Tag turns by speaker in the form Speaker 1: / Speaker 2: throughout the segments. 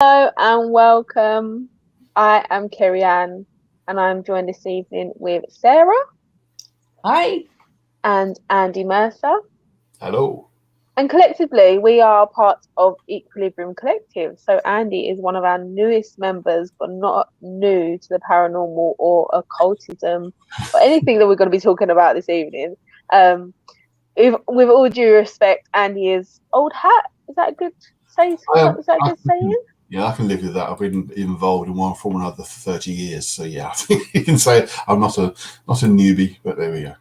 Speaker 1: Hello and welcome. I am Kerry Ann and I'm joined this evening with Sarah
Speaker 2: Hi.
Speaker 1: and Andy Mercer.
Speaker 3: Hello.
Speaker 1: And collectively, we are part of Equilibrium Collective. So Andy is one of our newest members, but not new to the paranormal or occultism or anything that we're going to be talking about this evening. With all due respect, Andy is old hat. Is that a good saying? Is that a good saying?
Speaker 3: Yeah, I can live with that. I've been involved in one form or another for 30 years. So yeah, I think you can say I'm not a newbie, but there we go.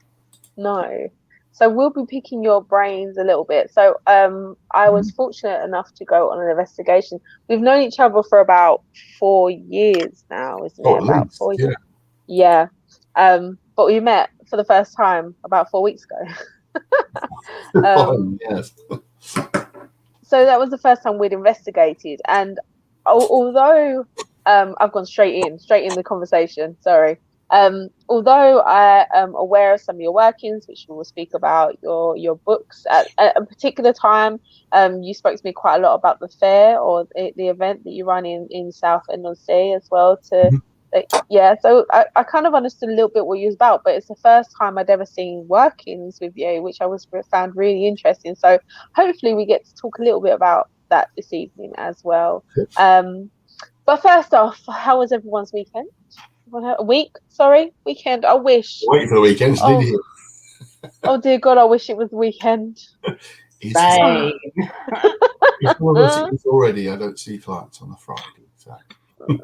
Speaker 1: No. So we'll be picking your brains a little bit. So I was fortunate enough to go on an investigation. We've known each other for about 4 years now, isn't it? About
Speaker 3: Least,
Speaker 1: 4 years. Yeah. But we met for the first time about 4 weeks ago.
Speaker 3: Yes.
Speaker 1: So that was the first time we'd investigated, and although I've gone straight in the conversation, sorry. Although I am aware of some of your workings, which we will speak about, your books at a particular time, you spoke to me quite a lot about the theyre, or the event that you run in Southend-on-Sea as well. So I kind of understood a little bit what you was about, but it's the first time I'd ever seen workings with you, which I found really interesting. So hopefully we get to talk a little bit about that this evening as well. But first off, how was everyone's weekend? Weekend. I wish.
Speaker 3: Wait for the weekend.
Speaker 1: Oh dear God, I wish it was the weekend.
Speaker 2: Same.
Speaker 3: It's already. I don't see clients on a Friday. So.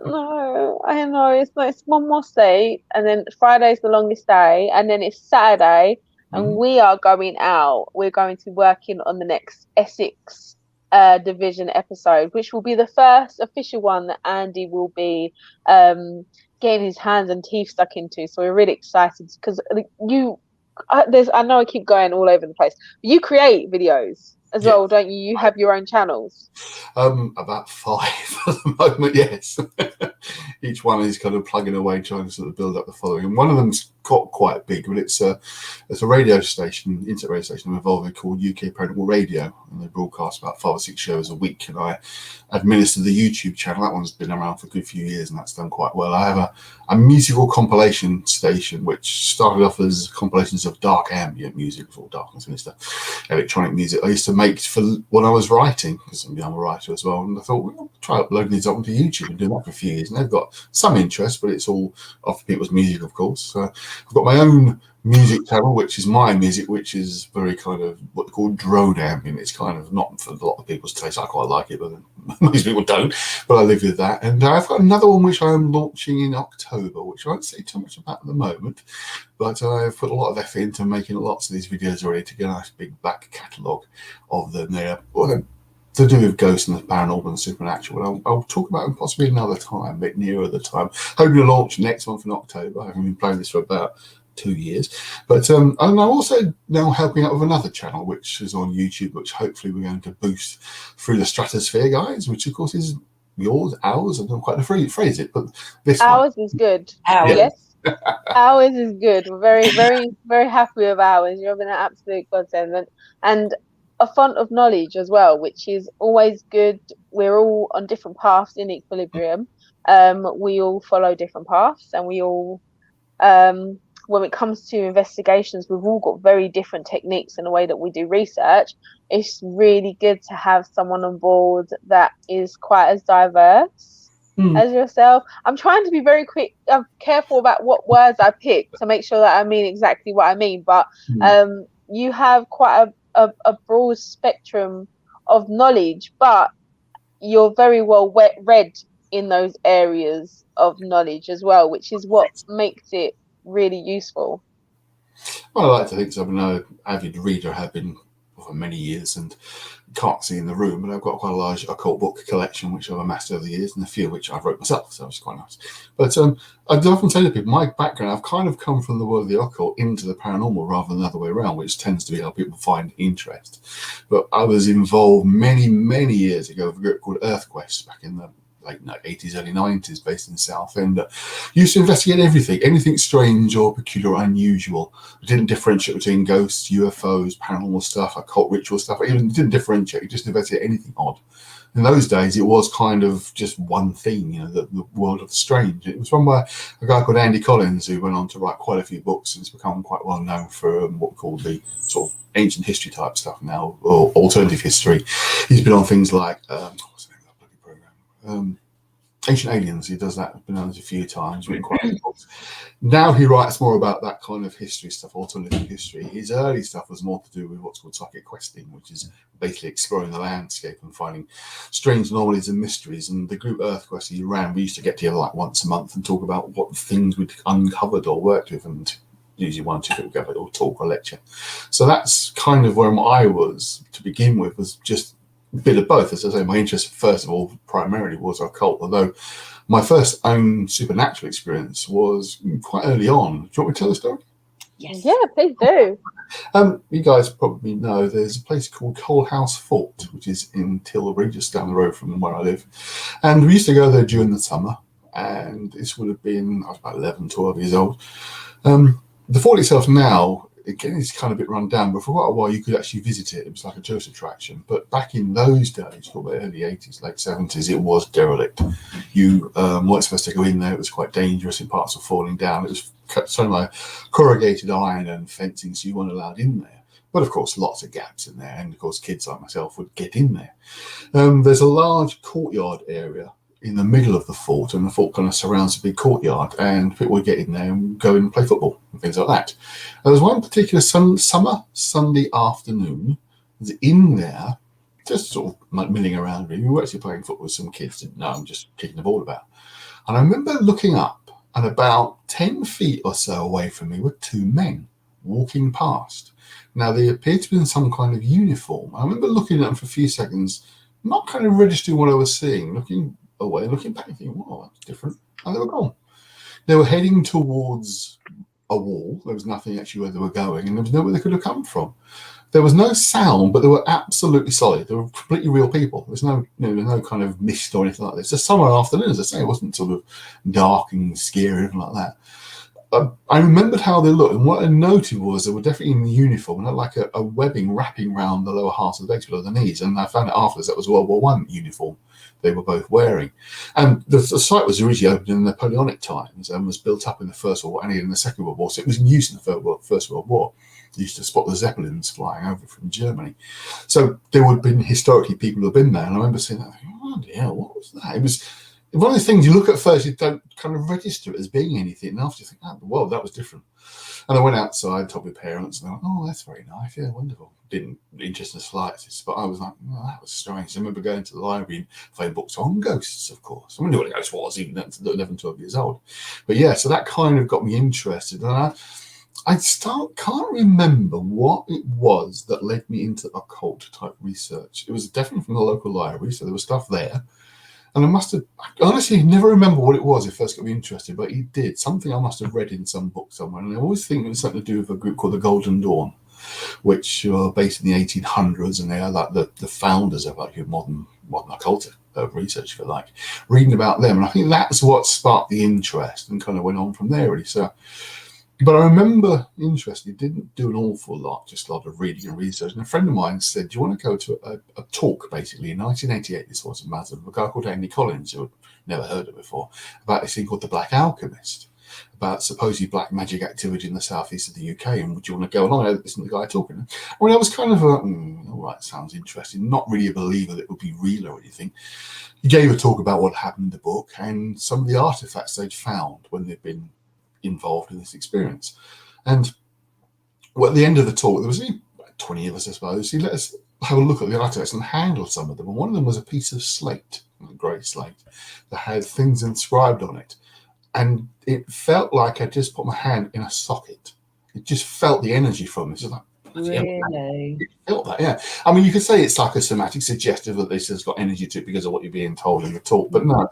Speaker 1: No, I know it's one more day, and then Friday's the longest day, and then it's Saturday, and we are going out. We're going to be working on the next Essex division episode, which will be the first official one that Andy will be getting his hands and teeth stuck into. So we're really excited because I know I keep going all over the place, but you create videos as well, don't you? You have your own channels.
Speaker 3: About 5 at the moment, yes. Each one is kind of plugging away, trying to sort of build up the following. And one of them's got quite big, but it's a radio station, internet radio station I'm involved with called UK Paranormal Radio, and they broadcast about 5 or 6 shows a week. And I administer the YouTube channel. That one's been around for a good few years, and that's done quite well. I have a musical compilation station, which started off as compilations of dark ambient music, for darkness minister, electronic music I used to make for when I was writing, because I'm a writer as well. And I thought, well, I'll try uploading these up onto YouTube and doing that for a few years. And they've got some interest, but it's all of people's music, of course. So I've got my own music channel, which is my music, which is very kind of what they call drone ambient. It's kind of not for a lot of people's taste. I quite like it, but most people don't. But I live with that. And I've got another one which I'm launching in October, which I won't say too much about at the moment. But I've put a lot of effort into making lots of these videos already to get a nice big back catalogue of them there. To do with ghosts and the paranormal and supernatural. I'll talk about them possibly another time, a bit nearer the time. Hoping to launch next month in October. I haven't been planning this for about 2 years. But I'm also now helping out with another channel, which is on YouTube, which hopefully we're going to boost through the stratosphere, guys, which of course is yours, ours. I don't quite know how to phrase it, but this
Speaker 1: ours is good.
Speaker 2: Ours.
Speaker 1: Yes. Ours is good. We're very, very, very happy with ours. You're having an absolute godsend. And a font of knowledge as well, which is always good. We're all on different paths in Equilibrium. We all follow different paths, and we all when it comes to investigations, we've all got very different techniques in the way that we do research. It's really good to have someone on board that is quite as diverse as yourself. I'm trying to be very careful about what words I pick to make sure that I mean exactly what I mean, but you have quite a broad spectrum of knowledge, but you're very well read in those areas of knowledge as well, which is what makes it really useful.
Speaker 3: Well, I like to think so. I'm an avid reader, have been for many years, and can't see in the room, but I've got quite a large occult book collection which I've amassed over the years, and a few which I've wrote myself, so it's quite nice. But I often say to people, my background, I've kind of come from the world of the occult into the paranormal rather than the other way around, which tends to be how people find interest. But I was involved many, many years ago with a group called EarthQuest back in the late 80s, early 90s, based in Southend. Used to investigate anything strange or peculiar or unusual. I didn't differentiate between ghosts, UFOs, paranormal stuff, occult ritual stuff. I even didn't differentiate, just investigate anything odd. In those days, it was kind of just one theme, you know, the world of the strange. It was run by a guy called Andy Collins, who went on to write quite a few books and has become quite well known for what we call the sort of ancient history type stuff now, or alternative history. He's been on things like, what's the name of that bloody program? Ancient Aliens. He does that, been on it a few times, written quite a few books. Now he writes more about that kind of history stuff, alternative history. His early stuff was more to do with what's called psychic questing, which is basically exploring the landscape and finding strange anomalies and mysteries. And the group Earth Quest he ran, we used to get together like once a month and talk about what things we'd uncovered or worked with, and usually 1 or 2 people go or talk or lecture. So that's kind of where I was to begin with, was just a bit of both. As I say, my interest first of all primarily was occult, although my first own supernatural experience was quite early on. Do you want me to tell the story?
Speaker 2: Yes.
Speaker 1: Yeah, please do.
Speaker 3: You guys probably know there's a place called Coal House Fort, which is in Tilbury, just down the road from where I live. And we used to go there during the summer, and this would have been, I was about 11, 12 years old. The fort itself now, again, it's kind of a bit run down, but for quite a while you could actually visit it. It was like a tourist attraction. But back in those days, probably early 80s, late 70s, it was derelict. You weren't supposed to go in there. It was quite dangerous in parts of falling down. It was so like corrugated iron and fencing, so you weren't allowed in there. But of course, lots of gaps in there. And of course, kids like myself would get in there. There's a large courtyard area in the middle of the fort, and the fort kind of surrounds a big courtyard, and people would get in there and go and play football and things like that. There was one particular summer Sunday afternoon, I was in there, just sort of milling around. We were actually playing football with some kids, didn't know, I'm just kicking the ball about. And I remember looking up, and about 10 feet or so away from me were 2 men walking past. Now, they appeared to be in some kind of uniform. I remember looking at them for a few seconds, not kind of registering what I was seeing, looking away, looking back and thinking, wow, that's different. And they were gone. They were heading towards a wall. There was nothing actually where they were going, and there was nowhere they could have come from. There was no sound, but they were absolutely solid. They were completely real people. There was no kind of mist or anything like this. It's a summer afternoon, as I say. It wasn't sort of dark and scary or anything like that. I remembered how they looked, and what I noted was they were definitely in the uniform, and had like a webbing wrapping around the lower half of the legs below the knees. And I found out afterwards that was World War I uniform they were both wearing. And the site was originally opened in the Napoleonic times and was built up in the First World War and in the Second World War. So it was in use in the First World War. They used to spot the Zeppelins flying over from Germany. So there would have been historically people who had been there. And I remember seeing that, thinking, oh dear, what was that? It was one of the things you look at first, you don't kind of register it as being anything. And after you think, oh, well, that was different. And I went outside, told my parents, and they went, oh, that's very nice. Yeah, wonderful. Didn't interest in the slightest. But I was like, oh, that was strange. I remember going to the library and finding books on ghosts, of course. I knew what a ghost was, even at 11, 12 years old. But yeah, so that kind of got me interested. And I can't remember what it was that led me into occult type research. It was definitely from the local library, so there was stuff there. And I honestly never remember what it was. It first got me interested, but it did. Something I must have read in some book somewhere. And I always think it was something to do with a group called the Golden Dawn, which are based in the 1800s, and they are like the founders of like your modern occult research, if you like, reading about them. And I think that's what sparked the interest and kind of went on from there, really. So, but I remember interested, didn't do an awful lot, just a lot of reading and research. And a friend of mine said, do you want to go to a talk, basically, in 1988, this was a matter of a guy called Andy Collins, who I'd never heard of before, about this thing called the Black Alchemist, about supposedly black magic activity in the southeast of the UK, and would you want to go along? Listen to the guy talking. I mean, I was kind of all right, sounds interesting. Not really a believer that it would be real or anything. He gave a talk about what happened in the book and some of the artifacts they'd found when they'd been involved in this experience. And well, at the end of the talk, there was only 20 of us, I suppose. He let us have a look at the artifacts and handle some of them. And one of them was a piece of slate, a grey slate, that had things inscribed on it. And it felt like I just put my hand in a socket. It just felt the energy from it. It's just like,
Speaker 2: really?
Speaker 3: It felt that, yeah. I mean, you could say it's like a somatic suggestive that this has got energy to it because of what you're being told in the talk. But no,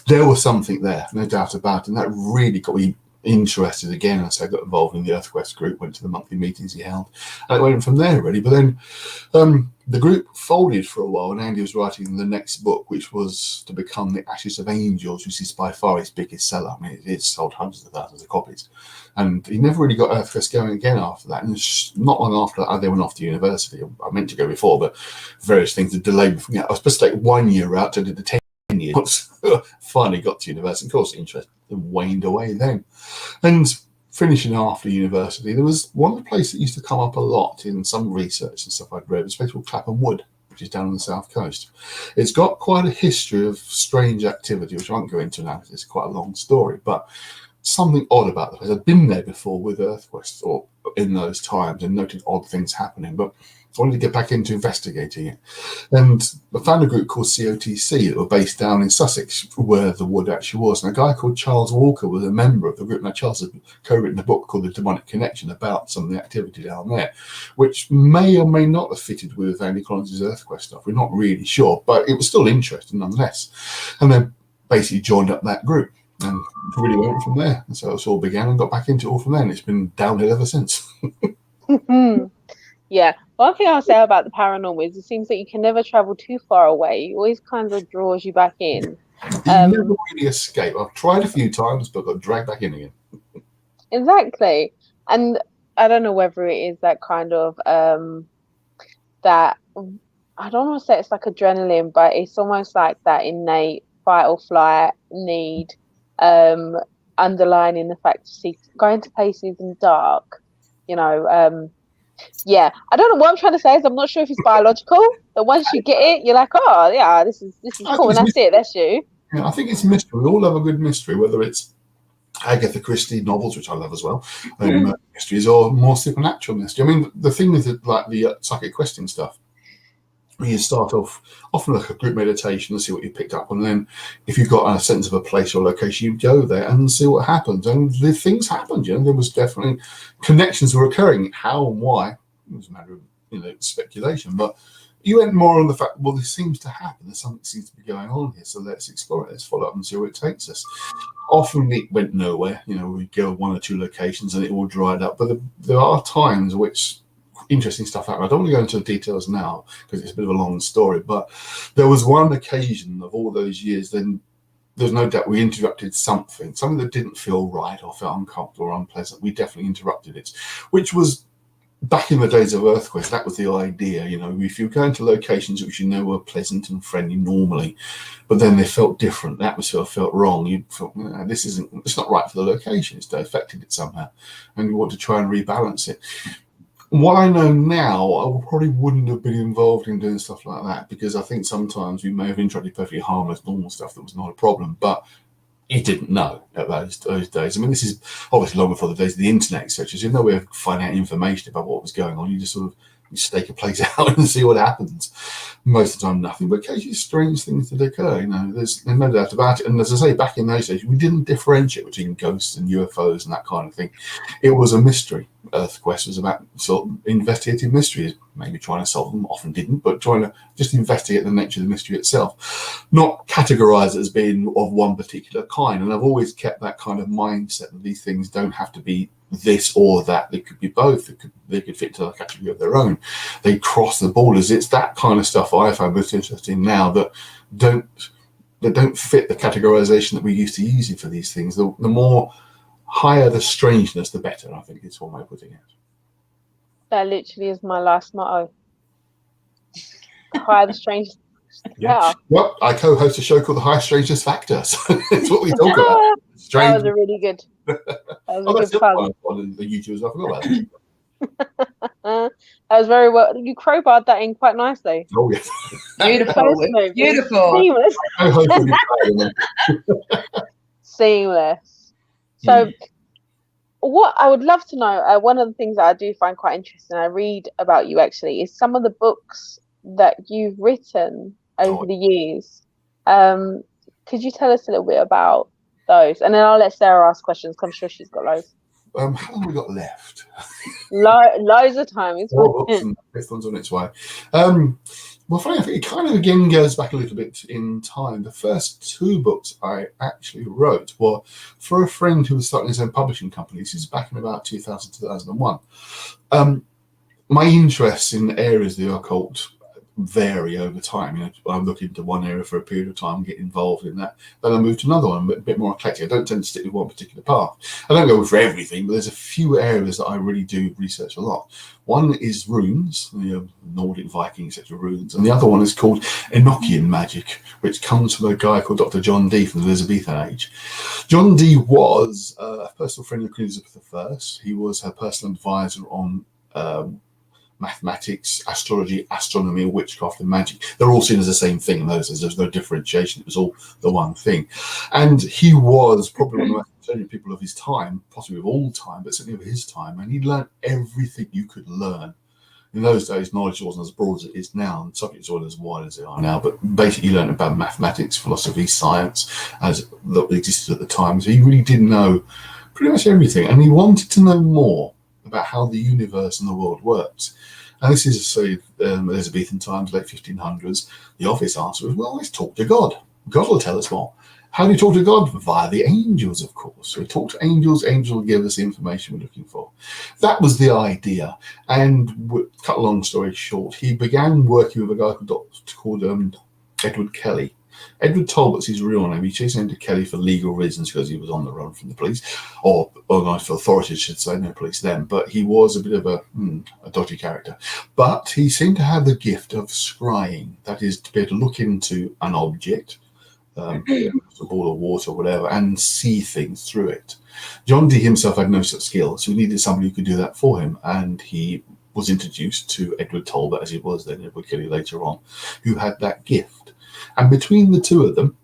Speaker 3: there was something there, no doubt about it. And that really got me interested again. So I got involved in the EarthQuest group, went to the monthly meetings he held, and it went from there really. But then the group folded for a while, and Andy was writing the next book, which was to become The Ashes of Angels, which is by far his biggest seller. I mean, it's sold hundreds of thousands of copies, and he never really got EarthQuest going again after that. And not long after that, they went off to university. I meant to go before, but various things had delayed me from I was supposed to take 1 year out to do the 10 years. Finally got to university. Of course, the interest waned away then. And finishing after university, there was one place that used to come up a lot in some research and stuff I'd read. It's a place called Clapham Wood, which is down on the south coast. It's got quite a history of strange activity, which I won't go into now because it's quite a long story, but something odd about the place. I'd been there before with EarthQuest or in those times and noted odd things happening, but I wanted to get back into investigating it. And I found a group called COTC that were based down in Sussex, where the wood actually was. And a guy called Charles Walker was a member of the group. Now, Charles had co-written a book called The Demonic Connection about some of the activity down there, which may or may not have fitted with Andy Collins' EarthQuest stuff. We're not really sure, but it was still interesting nonetheless. And then basically joined up that group and really went from there. And so it all began and got back into it all from then. It's been downhill ever since.
Speaker 1: Yeah. One thing I'll say about the paranormal is it seems that you can never travel too far away. It always kind of draws you back in.
Speaker 3: You never really escape. I've tried a few times, but got dragged back in again.
Speaker 1: Exactly. And I don't know whether it is that kind of that I don't want to say it's like adrenaline, but it's almost like that innate fight or flight need, underlining the fact of going to places in dark, you know. Yeah, I don't know what I'm trying to say is I'm not sure if it's biological, but once you get it, you're like, oh yeah, this is cool, and that's it, that's you.
Speaker 3: Yeah, I think it's mystery. We all love a good mystery, whether it's Agatha Christie novels, which I love as well, mysteries, or more supernatural mystery. I mean, the thing with it, like the psychic questing stuff, you start off often like a group meditation and see what you picked up, and then if you've got a sense of a place or location, you go there and see what happens. And the things happened. You know, there was definitely connections were occurring. How and why it was a matter of speculation, but you went more on the fact, well, this seems to happen. There's something seems to be going on here, so let's explore it. Let's follow up and see where it takes us. Often it went nowhere. You know, we go 1 or 2 locations and it all dried up. But there are times which interesting stuff happened. I don't want to go into the details now because it's a bit of a long story, but there was one occasion of all those years, then there's no doubt we interrupted something that didn't feel right or felt uncomfortable or unpleasant. We definitely interrupted it, which was back in the days of EarthQuest. That was the idea, you know, if you're going to locations which you know were pleasant and friendly normally, but then they felt different, the atmosphere felt wrong, you thought, it's not right for the location, it's affected it somehow, and you want to try and rebalance it. What I know now, I probably wouldn't have been involved in doing stuff like that, because I think sometimes we may have interrupted perfectly harmless, normal stuff that was not a problem, but you didn't know at those days. I mean, this is obviously long before the days of the internet, such as you know, we have find out information about what was going on. You just sort of stake a place out and see what happens. Most of the time, nothing, but occasionally strange things that occur. You know, there's no doubt about it. And as I say, back in those days, we didn't differentiate between ghosts and UFOs and that kind of thing. It was a mystery. EarthQuest was about sort of investigative mysteries, maybe trying to solve them, often didn't, but trying to just investigate the nature of the mystery itself, not categorize it as being of one particular kind. And I've always kept that kind of mindset that these things don't have to be this or that. They could be both. They could fit into a category of their own. They cross the borders. It's that kind of stuff I find most interesting now that don't fit the categorization that we used to use for these things. The more higher the strangeness, the better, I think is one way of putting it.
Speaker 1: That literally is my last motto. The higher the strangeness. Yeah.
Speaker 3: Well, I co-host a show called The High Strangeness Factor, so it's what we talk about. Strange.
Speaker 1: That was a really good. That was a good fun.
Speaker 3: On the YouTube as well. I forgot about
Speaker 1: that. That was very well. You crowbarred that in quite nicely.
Speaker 3: Oh yes.
Speaker 2: Beautiful. Beautiful.
Speaker 1: Seamless. Seamless. So, what I would love to know, one of the things that I do find quite interesting, I read about you actually, is some of the books that you've written over the years. Could you tell us a little bit about those? And then I'll let Sarah ask questions, because I'm sure she's got loads.
Speaker 3: How long have we got left?
Speaker 1: Loads of time.
Speaker 3: This one's on its way. Well, funny enough, it kind of again goes back a little bit in time. The first 2 books I actually wrote were for a friend who was starting his own publishing company. This is back in about 2000, 2001. My interests in areas of the occult vary over time. You know, I look into one area for a period of time, get involved in that, then I move to another one, a bit more eclectic. I don't tend to stick with one particular path. I don't go for everything, but there's a few areas that I really do research a lot. One is runes, Nordic Viking, etc. runes, and the other one is called Enochian magic, which comes from a guy called Dr. John Dee from the Elizabethan age. John Dee was a personal friend of Queen Elizabeth I. He was her personal advisor on mathematics, astrology, astronomy, witchcraft, and magic. They're all seen as the same thing in those days. There's no differentiation. It was all the one thing. And he was probably one of the most intelligent people of his time, possibly of all time, but certainly of his time. And he learned everything you could learn. In those days, knowledge wasn't as broad as it is now, and subjects weren't as wide as they are now. But basically, you learned about mathematics, philosophy, science, as that existed at the time. So he really did know pretty much everything. And he wanted to know more about how the universe and the world works. And this is, say, Elizabethan times, late 1500s. The obvious answer was, well, let's talk to God. God will tell us more. How do you talk to God? Via the angels, of course. So we talk to angels. Angels will give us the information we're looking for. That was the idea. And cut a long story short, he began working with a guy called Edward Kelly. Edward Talbot's his real name. He changed his name to Kelly for legal reasons because he was on the run from the police, or organised for authorities, should say, no police then. But he was a bit of a dodgy character. But he seemed to have the gift of scrying, that is, to be able to look into an object, a ball of water or whatever, and see things through it. John Dee himself had no such skill, so he needed somebody who could do that for him, and he was introduced to Edward Talbot, as he was then, Edward Kelly later on, who had that gift. And between the two of them,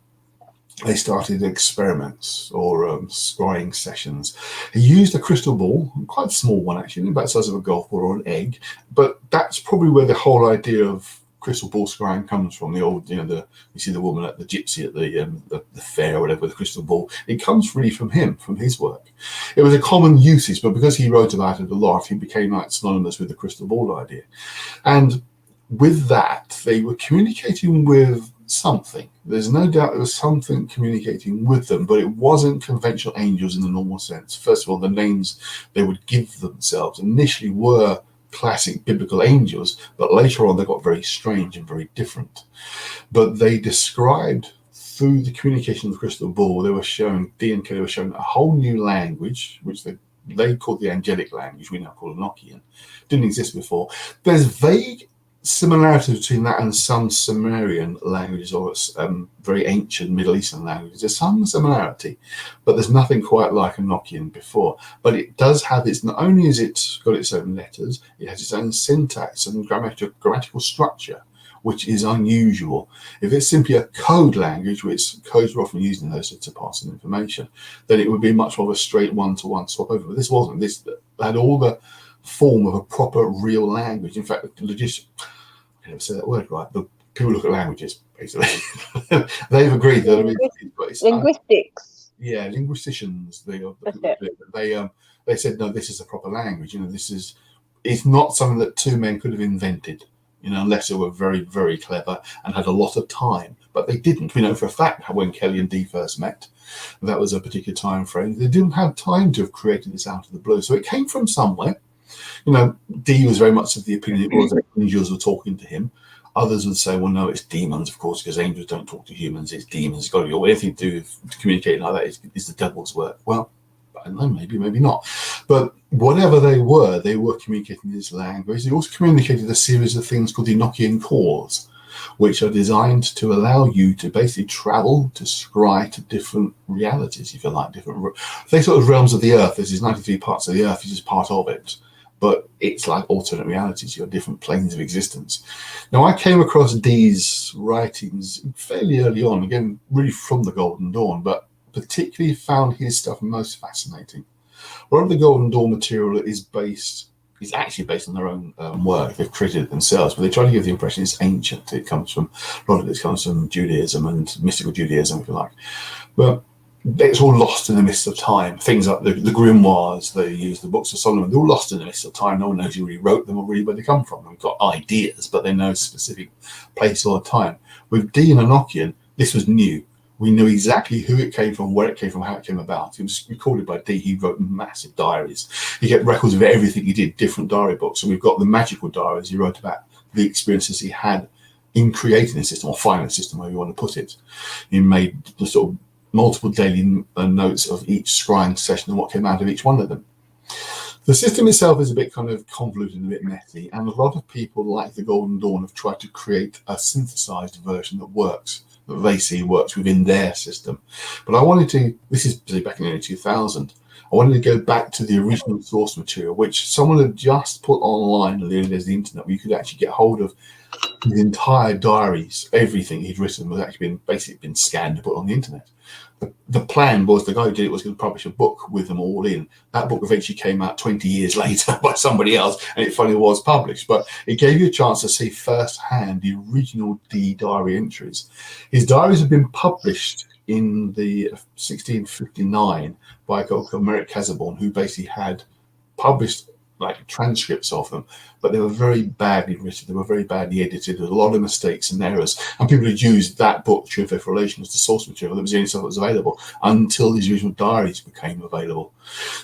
Speaker 3: they started experiments or scrying sessions. He used a crystal ball, quite a small one actually, about the size of a golf ball or an egg. But that's probably where the whole idea of crystal ball scrying comes from. The old, you see the woman at the gypsy at the fair or whatever with the crystal ball. It comes really from him, from his work. It was a common usage, but because he wrote about it a lot, he became like synonymous with the crystal ball idea. And with that, they were communicating with something. There's no doubt there was something communicating with them, but it wasn't conventional angels in the normal sense. First of all, the names they would give themselves initially were classic biblical angels, but later on they got very strange and very different. But they described through the communication of the crystal ball, they were showing, Dee and Kelly were showing a whole new language, which they called the angelic language, we now call Enochian. Didn't exist before. There's vague similarities between that and some Sumerian languages or very ancient Middle Eastern languages. There's some similarity, but there's nothing quite like Enochian before. But it does have its, not only has it got its own letters, it has its own syntax and grammatical structure, which is unusual. If it's simply a code language, which codes are often used in those to pass on information, then it would be much more of a straight one-to-one swap over. But this wasn't. This had all the form of a proper real language. In fact, I never say that word right. The people look at languages, basically. They've agreed that
Speaker 1: linguistics.
Speaker 3: Yeah, linguisticians. They said no, this is a proper language. It's not something that two men could have invented. Unless they were very, very clever and had a lot of time. But they didn't. We know for a fact when Kelly and Dee first met, that was a particular time frame. They didn't have time to have created this out of the blue. So it came from somewhere. Dee was very much of the opinion it was that angels were talking to him. Others would say, well, no, it's demons, of course, because angels don't talk to humans. It's demons. It's got to be anything to do with communicating like that is the devil's work. Well, I don't know, maybe not. But whatever they were communicating this language. They also communicated a series of things called Enochian calls, which are designed to allow you to basically travel, to scry to different realities, if you like, they sort of realms of the earth. There's 93 parts of the earth, which is part of it. But it's like alternate realities. You've got different planes of existence. Now, I came across Dee's writings fairly early on, again, really from the Golden Dawn, but particularly found his stuff most fascinating. A lot of the Golden Dawn material is actually based on their own work. They've created it themselves, but they try to give the impression it's ancient. A lot of it comes from Judaism and mystical Judaism, if you like. But it's all lost in the midst of time. Things like the grimoires they use, the books of Solomon, they're all lost in the midst of time. No one knows who really wrote them or really where they come from. We've got ideas, but they know a specific place or time. With Dee and Enochian, this was new. We knew exactly who it came from, where it came from, how it came about. It was recorded by Dee. He wrote massive diaries. He kept records of everything he did, different diary books. So we've got the magical diaries. He wrote about the experiences he had in creating the system, or finding the system, where you want to put it. He made the sort of multiple daily notes of each scrying session and what came out of each one of them. The system itself is a bit kind of convoluted and a bit messy, and a lot of people, like the Golden Dawn, have tried to create a synthesized version that works, that they see works within their system. But I wanted to, this is back in the early 2000, I wanted to go back to the original source material, which someone had just put online in the early days of the internet, where you could actually get hold of his entire diaries. Everything he'd written was actually basically been scanned and put on the internet. The plan was, the guy who did it was going to publish a book with them all in. That book eventually came out 20 years later by somebody else, and it finally was published. But it gave you a chance to see firsthand the original Dee diary entries. His diaries have been published in the 1659 by a guy called Merrick Casaubon, who basically had published like transcripts of them, but they were very badly written. They were very badly edited. There were a lot of mistakes and errors, and people had used that book, True Faith Relation, as the source material. That was the only stuff that was available until these original diaries became available.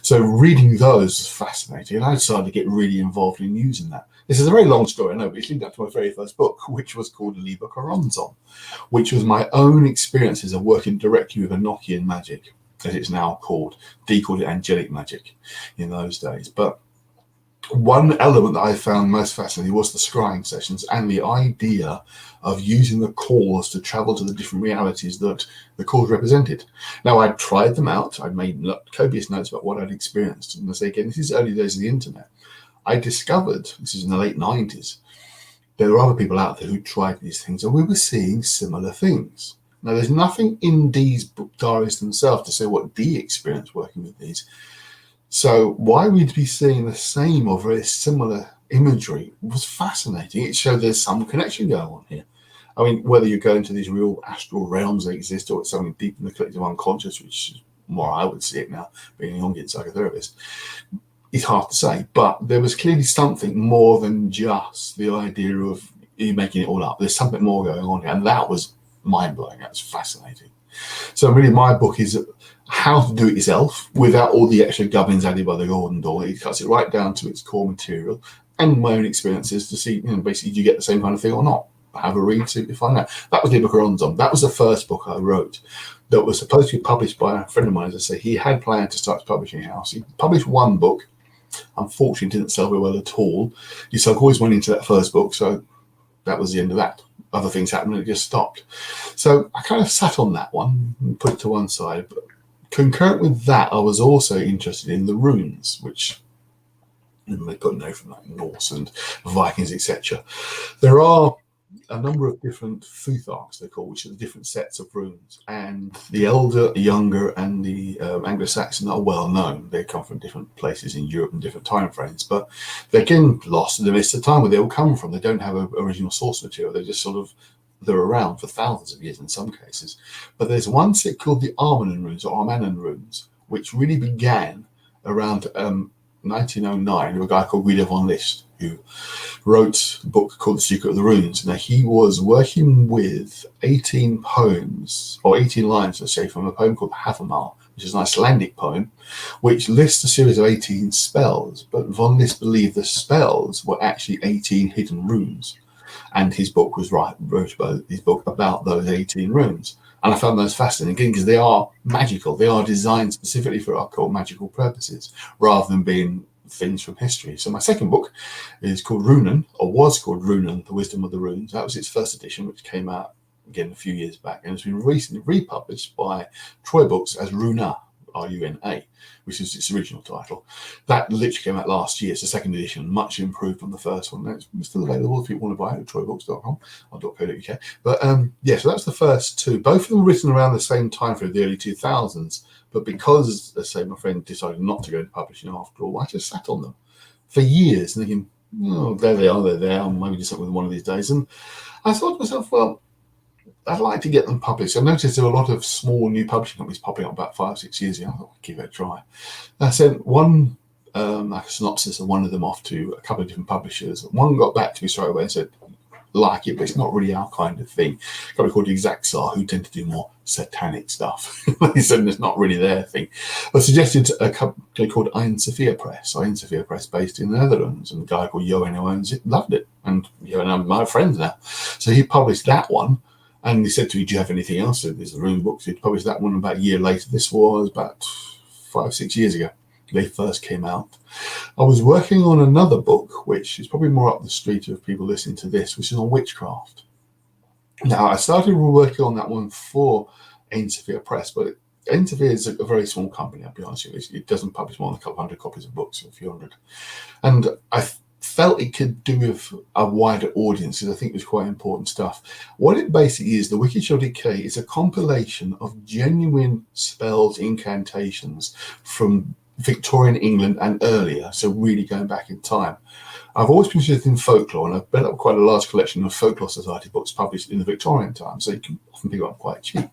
Speaker 3: So reading those was fascinating, and I decided to get really involved in using that. This is a very long story, I know, but it's leading up to my very first book, which was called Liber Coronzon, which was my own experiences of working directly with Enochian magic, as it's now called. Dee called it angelic magic in those days. But one element that I found most fascinating was the scrying sessions and the idea of using the calls to travel to the different realities that the calls represented. Now, I'd tried them out. I'd made copious notes about what I'd experienced. And I say again, this is early days of the internet. I discovered, this is in the late 90s, there were other people out there who tried these things, and we were seeing similar things. Now, there's nothing in Dee's book diaries themselves to say what Dee experienced working with these. So why we'd be seeing the same or very similar imagery was fascinating. It showed there's some connection going on here. I mean, whether you go into these real astral realms that exist, or it's something deep in the collective unconscious, which is more I would see it now, being a Jungian psychotherapist, it's hard to say. But there was clearly something more than just the idea of you making it all up. There's something more going on here, and that was mind-blowing. That was fascinating. So really, my book is how to do it yourself without all the extra gubbins added by the Golden Dawn. It cuts it right down to its core material and my own experiences to see, basically, do you get the same kind of thing or not? Have a read, see if you find out. That was Liber Coronzon. That was the first book I wrote that was supposed to be published by a friend of mine. As I say, he had planned to start his publishing house. He published one book. Unfortunately, didn't sell very well at all. His sunk always went into that first book, so that was the end of that. Other things happened and it just stopped. So I kind of sat on that one and put it to one side. But concurrent with that, I was also interested in the runes, which they put no from like Norse and Vikings, etc. There are a number of different futharks, they're called, which are the different sets of runes. And the elder, the younger, and the Anglo-Saxon are well known. They come from different places in Europe and different time frames, but they're again lost in the midst of time where they all come from. They don't have an original source material. They're just they're around for thousands of years in some cases. But there's one set called the Armanen runes, or Armanen runes, which really began around 1909 with a guy called Guido von List, who wrote a book called The Secret of the Runes. Now, he was working with 18 poems, or 18 lines, let's say, from a poem called Havamal, which is an Icelandic poem, which lists a series of 18 spells. But von List believed the spells were actually 18 hidden runes. And his book was wrote his book about those 18 runes. And I found those fascinating again because they are magical. They are designed specifically for occult magical purposes rather than being things from history. So my second book is called Runen, or was called Runen, The Wisdom of the Runes. That was its first edition, which came out again a few years back, and it's been recently republished by Troy Books as Runa, R-U-N-A, which is its original title. That literally came out last year. It's the second edition, much improved from the first one. It's still available if you want to buy it at troybooks.com or .co.uk. But yeah, so that's the first two. Both of them were written around the same time frame, the early 2000s. But because, let's say, my friend decided not to go into publishing after all, I just sat on them for years thinking, oh, there they are, they're there. I'll maybe do something with one of these days. And I thought to myself, well, I'd like to get them published. I noticed there were a lot of small new publishing companies popping up about 5 or 6 years ago. I thought I'd give it a try. I sent one like a synopsis of one of them off to a couple of different publishers. One got back to me straight away and said, like it, but it's not really our kind of thing. A company called Exactsar, who tend to do more satanic stuff. He said it's not really their thing. I suggested a company called Iron Sophia Press, based in the Netherlands, and the guy called Johan who owns it loved it. And Johan and my friends now. So he published that one, and he said to me, do you have anything else? So there's the Rune books. He published that one about a year later. This was about 5, 6 years ago. They first came out. I was working on another book, which is probably more up the street of people listening to this, which is on witchcraft. Now, I started working on that one for Ain Sophia Press, but Ain Sophia is a very small company, I'll be honest with you. It doesn't publish more than a couple hundred copies of books, or a few hundred. And I felt it could do with a wider audience, because I think it was quite important stuff. What it basically is, the Wiki Shall Decay is a compilation of genuine spells, incantations from Victorian England and earlier, so really going back in time. I've always been interested in folklore, and I've built up quite a large collection of folklore society books published in the Victorian times, so you can often pick them up quite cheap.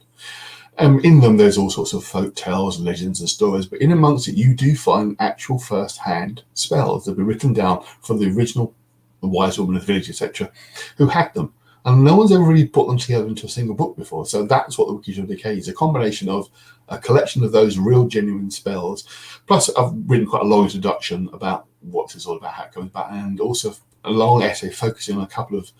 Speaker 3: In them, there's all sorts of folk tales, legends, and stories, but in amongst it, you do find actual first-hand spells that have been written down from the original wise woman of the village, etc., who had them. And no one's ever really put them together into a single book before. So that's what the Wiki Shall Decay is, a combination of a collection of those real genuine spells. Plus, I've written quite a long introduction about what it's all about, how it comes about, and also a long essay focusing on a couple of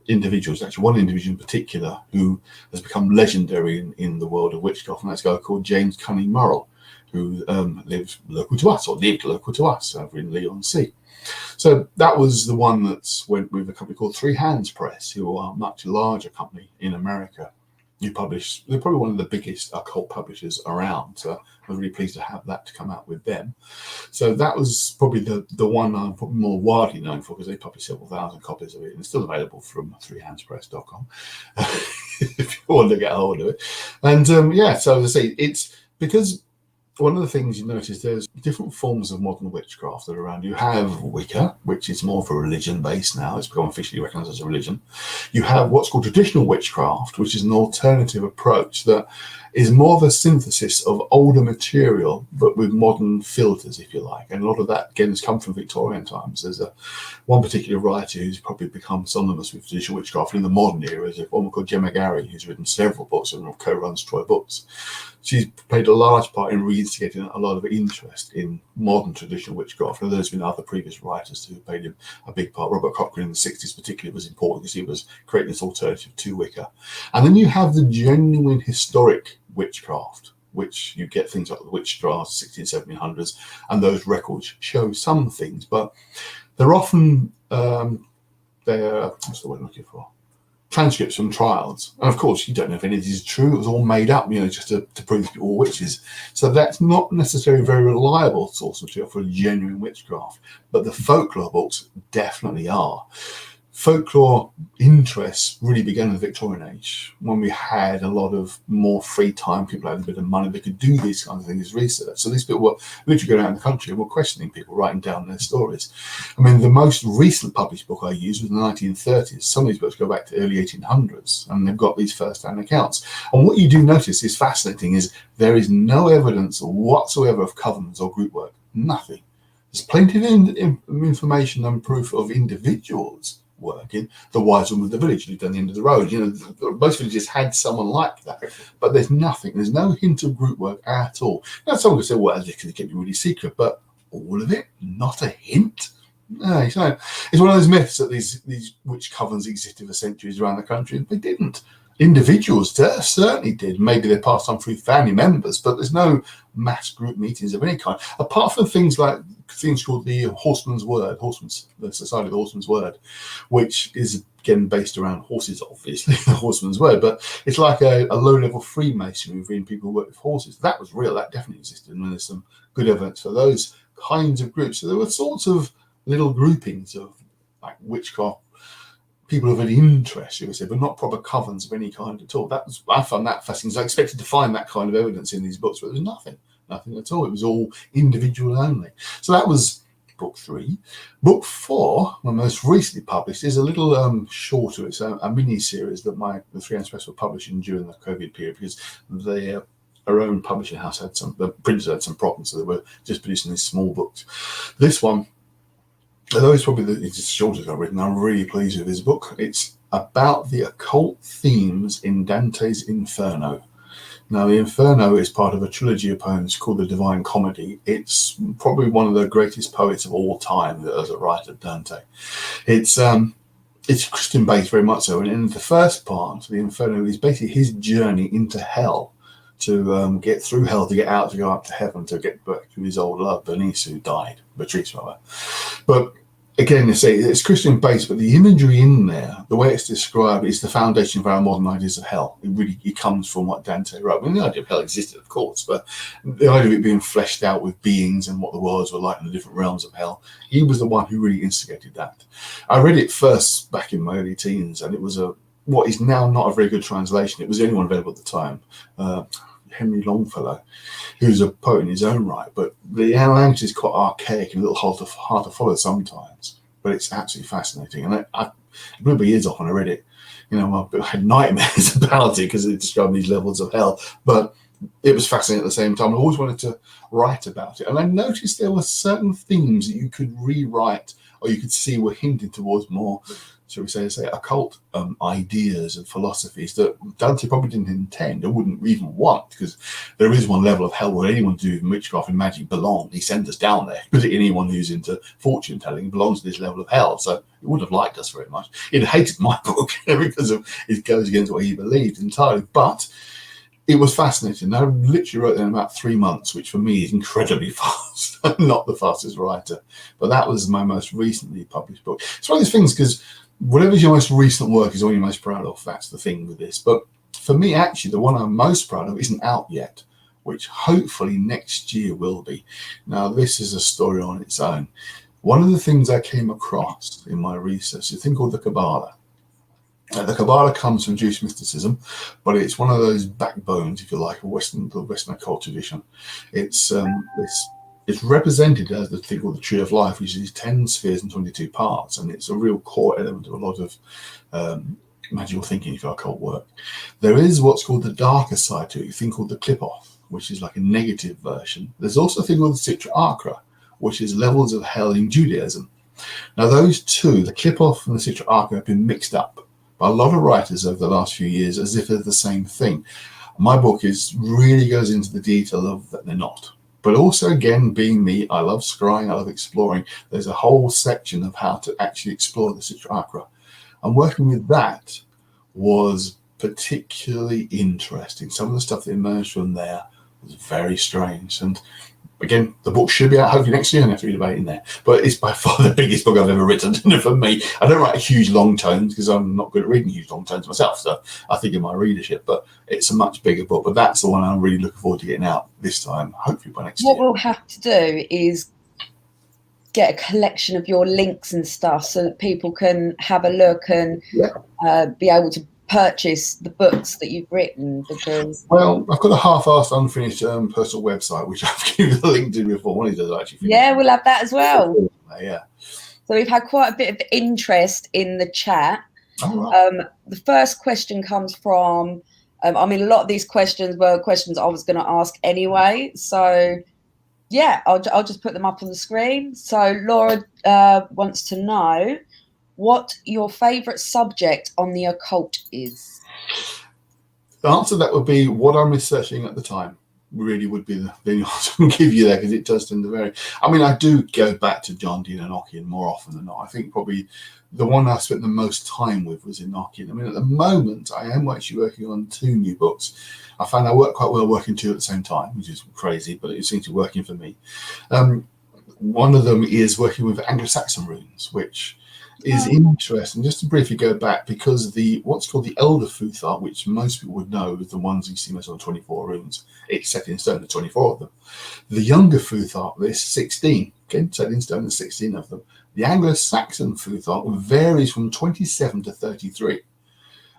Speaker 3: individuals, actually one individual in particular, who has become legendary in the world of witchcraft, and that's a guy called James Cunning Murrell, who lived local to us over in Leigh-on-Sea. So that was the one that went with a company called Three Hands Press, who are a much larger company in America. They're probably one of the biggest occult publishers around. So I was really pleased to have that to come out with them. So that was probably the one I'm probably more widely known for, because they published several thousand copies of it, and it's still available from threehandspress.com if you want to get a hold of it. And so as I say, it's because one of the things you notice, there's different forms of modern witchcraft that are around. You have Wicca, which is more of a religion based now. It's become officially recognised as a religion. You have what's called traditional witchcraft, which is an alternative approach that is more of a synthesis of older material, but with modern filters, if you like. And a lot of that, again, has come from Victorian times. There's one particular writer who's probably become synonymous with traditional witchcraft in the modern era, is a woman called Gemma Gary, who's written several books and co-runs Troy Books. She's played a large part in reinstigating a lot of interest in modern traditional witchcraft. And there's been other previous writers who played a big part. Robert Cochrane in the 60s particularly was important, because he was creating this alternative to Wicca. And then you have the genuine historic witchcraft, which you get things like the witch trials, 1600s, 1700s, and those records show some things, but they're often, what's the word I'm looking for? Transcripts from trials. And of course, you don't know if any of this is true. It was all made up, just to prove people were witches. So that's not necessarily a very reliable source material for genuine witchcraft. But the folklore books definitely are. Folklore interests really began in the Victorian age, when we had a lot of more free time. People had a bit of money, they could do these kinds of things, research. So these people were literally going around the country and were questioning people, writing down their stories. I mean, the most recent published book I used was in the 1930s. Some of these books go back to early 1800s, and they've got these first-hand accounts. And what you do notice is fascinating, is there is no evidence whatsoever of covens or group work. Nothing. There's plenty of information and proof of individuals working. The wise woman of the village lived on the end of the road. Most villages had someone like that, but there's nothing. There's no hint of group work at all. Now, someone could say, well, it can be really secret, but all of it, not a hint. No, it's one of those myths that these witch covens existed for centuries around the country, and they didn't. Individuals certainly did. Maybe they passed on through family members, but there's no mass group meetings of any kind, apart from things called the Horseman's Word, the Society of the Horseman's Word, which is again based around horses, obviously, the Horseman's Word, but it's like a low-level Freemasonry within people who work with horses. That was real, that definitely existed, and there's some good evidence for those kinds of groups. So there were sorts of little groupings of like witchcraft, people of an interest, you would say, but not proper covens of any kind at all. I found that fascinating. I expected to find that kind of evidence in these books, but there was nothing at all. It was all individual only. So that was book 3. Book 4, my most recently published, is a little shorter. It's a mini series that the 3 Press were publishing during the COVID period, because our own publishing house the printers had some problems, so they were just producing these small books. This one, although it's probably the shortest I've written, I'm really pleased with this book. It's about the occult themes in Dante's Inferno. Now, the Inferno is part of a trilogy of poems called the Divine Comedy. It's probably one of the greatest poets of all time as a writer, Dante. It's Christian-based very much so, and in the first part, the Inferno is basically his journey into hell, to get through hell, to get out, to go up to heaven, to get back to his old love, Bernice, who died, Beatrice, rather. But again, it's Christian-based, but the imagery in there, the way it's described, is the foundation of our modern ideas of hell. It comes from what Dante wrote. I mean, the idea of hell existed, of course, but the idea of it being fleshed out with beings and what the worlds were like in the different realms of hell, he was the one who really instigated that. I read it first back in my early teens, and it was what is now not a very good translation. It was the only one available at the time. Henry Longfellow, who's a poet in his own right, but the language is quite archaic and a little hard to follow sometimes, but it's absolutely fascinating. And I remember years off when I read it, I had nightmares about it because it described these levels of hell, but it was fascinating at the same time. I always wanted to write about it, and I noticed there were certain themes that you could rewrite, or you could see were hinting towards more, shall we say occult ideas and philosophies that Dante probably didn't intend or wouldn't even want, because there is one level of hell where anyone who's doing witchcraft and magic belong. He sends us down there, particularly anyone who's into fortune telling belongs to this level of hell. So he wouldn't have liked us very much. He'd hated my book because it goes against what he believed entirely. But it was fascinating. I literally wrote it in about 3 months, which for me is incredibly fast. I'm not the fastest writer, but that was my most recently published book. It's one of those things, because whatever's your most recent work is all you're most proud of. That's the thing with this. But for me, actually, the one I'm most proud of isn't out yet, which hopefully next year will be. Now, this is a story on its own. One of the things I came across in my research is a thing called the Kabbalah. The Kabbalah comes from Jewish mysticism, but it's one of those backbones, if you like, of the Western occult tradition. It's represented as the thing called the Tree of Life, which is 10 spheres and 22 parts, and it's a real core element of a lot of magical thinking, if you like, occult work. There is what's called the darker side to it, a thing called the clip-off, which is like a negative version. There's also a thing called the Sitra Achra, which is levels of hell in Judaism. Now, those two, the clip-off and the Sitra Achra, have been mixed up by a lot of writers over the last few years as if they're the same thing. My book really goes into the detail of that they're not. But also, again, being me, I love scrying, I love exploring. There's a whole section of how to actually explore the Sitra Achra. And working with that was particularly interesting. Some of the stuff that emerged from there was very strange. And again, the book should be out hopefully next year, and I have to read about it in there. But it's by far the biggest book I've ever written for me. I don't write huge long tomes because I'm not good at reading huge long tomes myself, so I think in my readership. But it's a much bigger book. But that's the one I'm really looking forward to getting out this time, hopefully by next year.
Speaker 2: What we'll have to do is get a collection of your links and stuff so that people can have a look and be able to purchase the books that you've written, because
Speaker 3: I've got a half-assed unfinished personal website which I've given the link to before. One of those actually finished.
Speaker 2: we'll have that as well.
Speaker 3: So
Speaker 2: we've had quite a bit of interest in the chat. The first question comes from a lot of these questions were questions I was going to ask anyway, so I'll just put them up on the screen. So Laura wants to know what your favorite subject on the occult is.
Speaker 3: The answer to that would be what I'm researching at the time. Really would be the answer I can give you there, because it does tend to vary. I mean, I do go back to John Dean and Enochian more often than not. I think probably the one I spent the most time with was Enochian. I mean, at the moment, I am actually working on 2 new books. I find I work quite well working 2 at the same time, which is crazy, but it seems to be working for me. One of them is working with Anglo-Saxon runes, which is interesting. Just to briefly go back, because what's called the Elder Futhar, which most people would know, is the ones you see most on 24 runes. It's set in stone, there's 24 of them. The Younger Futhar, there's 16. Okay, set in stone, there's 16 of them. The Anglo-Saxon Futhar varies from 27 to 33.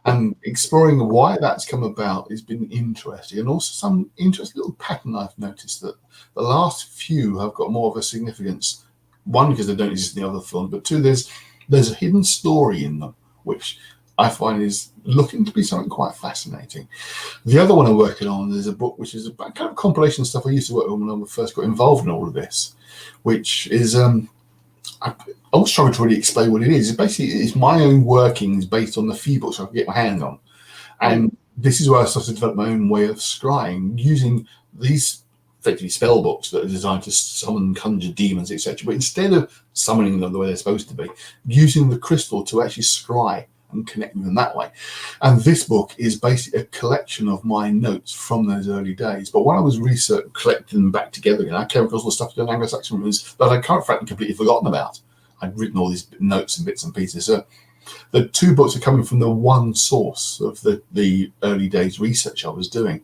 Speaker 3: And exploring why that's come about has been interesting. And also some interesting little pattern I've noticed, that the last few have got more of a significance One, because they don't exist in the other film, but two, there's a hidden story in them, which I find is looking to be something quite fascinating. The other one I'm working on is a book which is a kind of compilation of stuff I used to work on when I first got involved in all of this, which is I was trying to really explain what it is. It's my own workings based on the few books I could get my hand on, and this is where I started to develop my own way of scrying using these effectively spell books that are designed to summon, conjure demons, etc. But instead of summoning them the way they're supposed to be, using the crystal to actually scry and connect with them that way. And this book is basically a collection of my notes from those early days. But when I was collecting them back together again, I came across all the stuff in Anglo-Saxon runes that I'd frankly completely forgotten about. I'd written all these notes and bits and pieces. So the two books are coming from the one source of the early days research I was doing.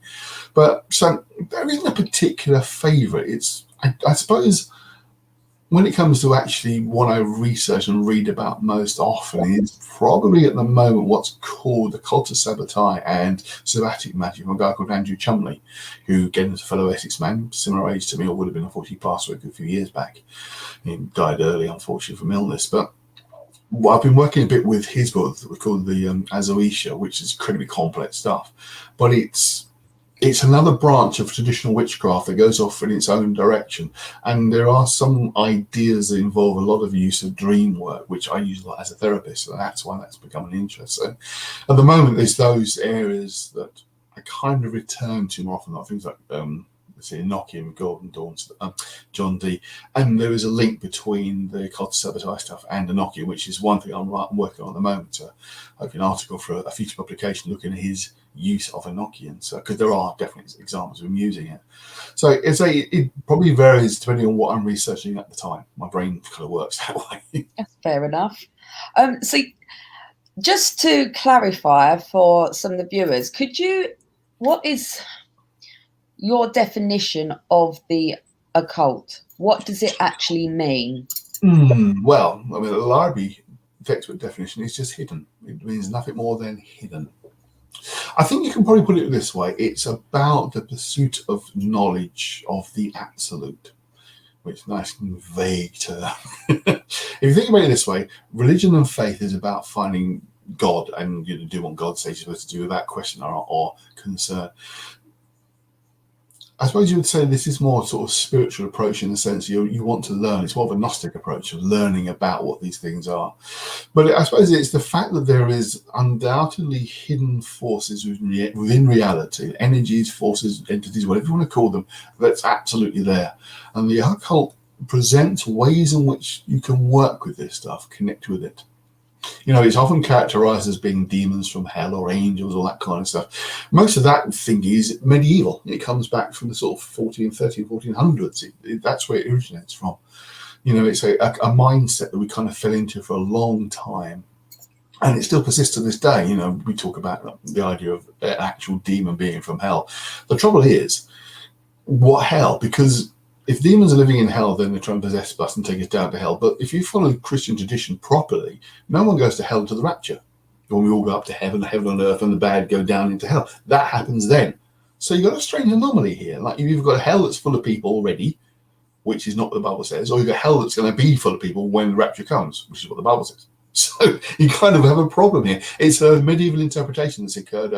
Speaker 3: But so there isn't a particular favourite. It's I suppose when it comes to actually what I research and read about most often is probably at the moment what's called occult sabotage and sabbatic magic from a guy called Andrew Chumley, who, again, is a fellow Essex man, similar age to me, or would have been, unfortunately passed away a few years back. He died early, unfortunately, from illness. But I've been working a bit with his book called the Azoisha, which is incredibly complex stuff. But it's another branch of traditional witchcraft that goes off in its own direction. And there are some ideas that involve a lot of use of dream work, which I use a lot as a therapist. And that's why that's become an interest. So at the moment, there's those areas that I kind of return to more often, like things like Enochian, Golden Dawn's, John Dee. And there is a link between the occult sabotage stuff and Enochian, which is one thing I'm working on at the moment. I have an article for a future publication looking at his use of Enochian, so because there are definitely examples of him using it. So it probably varies depending on what I'm researching at the time. My brain kind of works that way.
Speaker 2: That's fair enough. So just to clarify for some of the viewers, what is your definition of the occult? What does it actually mean?
Speaker 3: Well, I mean, the library textbook definition is just hidden. It means nothing more than hidden. I think you can probably put it this way. It's about the pursuit of knowledge of the absolute, which is a nice and vague term. If you think about it this way, religion and faith is about finding God and do what God says you're supposed to do without question or concern. I suppose you would say this is more sort of spiritual approach in the sense you want to learn. It's more of a Gnostic approach of learning about what these things are. But I suppose it's the fact that there is undoubtedly hidden forces within reality, energies, forces, entities, whatever you want to call them, that's absolutely there. And the occult presents ways in which you can work with this stuff, connect with it. It's often characterized as being demons from hell or angels, all that kind of stuff. Most of that thinking is medieval. It comes back from the sort of 1400s. That's where it originates from. It's a mindset that we kind of fell into for a long time. And it still persists to this day. We talk about the idea of an actual demon being from hell. The trouble is, what hell? Because if demons are living in hell, then they try and possess us and take us down to hell. But if you follow Christian tradition properly, no one goes to hell until the rapture. When we all go up to heaven on earth, and the bad go down into hell. That happens then. So you've got a strange anomaly here. Like you've either got a hell that's full of people already, which is not what the Bible says, or you've got hell that's going to be full of people when the rapture comes, which is what the Bible says. So you kind of have a problem here. It's a medieval interpretation that's occurred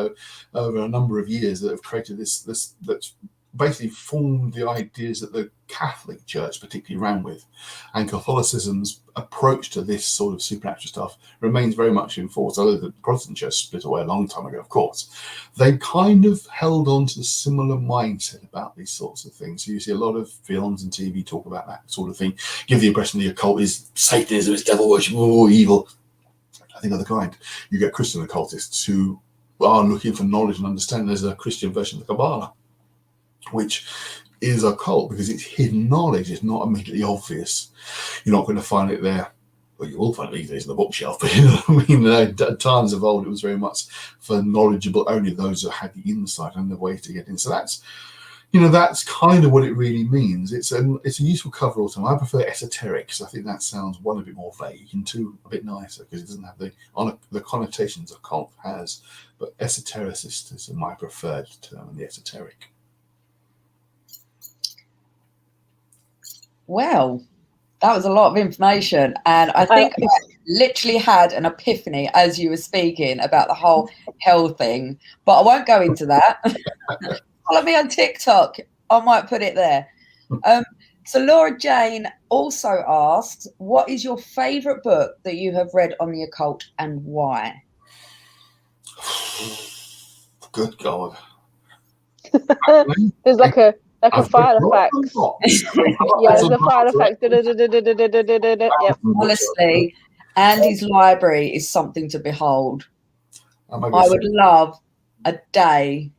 Speaker 3: over a number of years that have created this that's basically formed the ideas that the Catholic Church particularly ran with. And Catholicism's approach to this sort of supernatural stuff remains very much in force, although the Protestant Church split away a long time ago, of course. They kind of held on to a similar mindset about these sorts of things. So you see a lot of films and TV talk about that sort of thing, give the impression the occult is Satanism, it's devil worship, evil. I think of the kind. You get Christian occultists who are looking for knowledge and understanding. There's a Christian version of the Kabbalah, which is occult because it's hidden knowledge. It's not immediately obvious. You're not going to find it there. Well, you will find it these days in the bookshelf, but at times of old, it was very much for knowledgeable, only those that had the insight and the way to get in. So that's kind of what it really means. It's a useful cover all the time. I prefer esoteric because I think that sounds, one, a bit more vague, and two, a bit nicer because it doesn't have the connotations occult has. But esotericist is my preferred term, the esoteric.
Speaker 2: Well, That was a lot of information. And I think I literally had an epiphany as you were speaking about the whole hell thing. But I won't go into that. Follow me on TikTok. I might put it there. So Laura Jane also asks, what is your favourite book that you have read on the occult and why?
Speaker 3: Good God.
Speaker 1: There's like a
Speaker 3: I've
Speaker 1: file
Speaker 3: read
Speaker 1: of facts. Yeah, there's a file of facts. Yep.
Speaker 2: Honestly, Andy's library is something to behold. I would love a day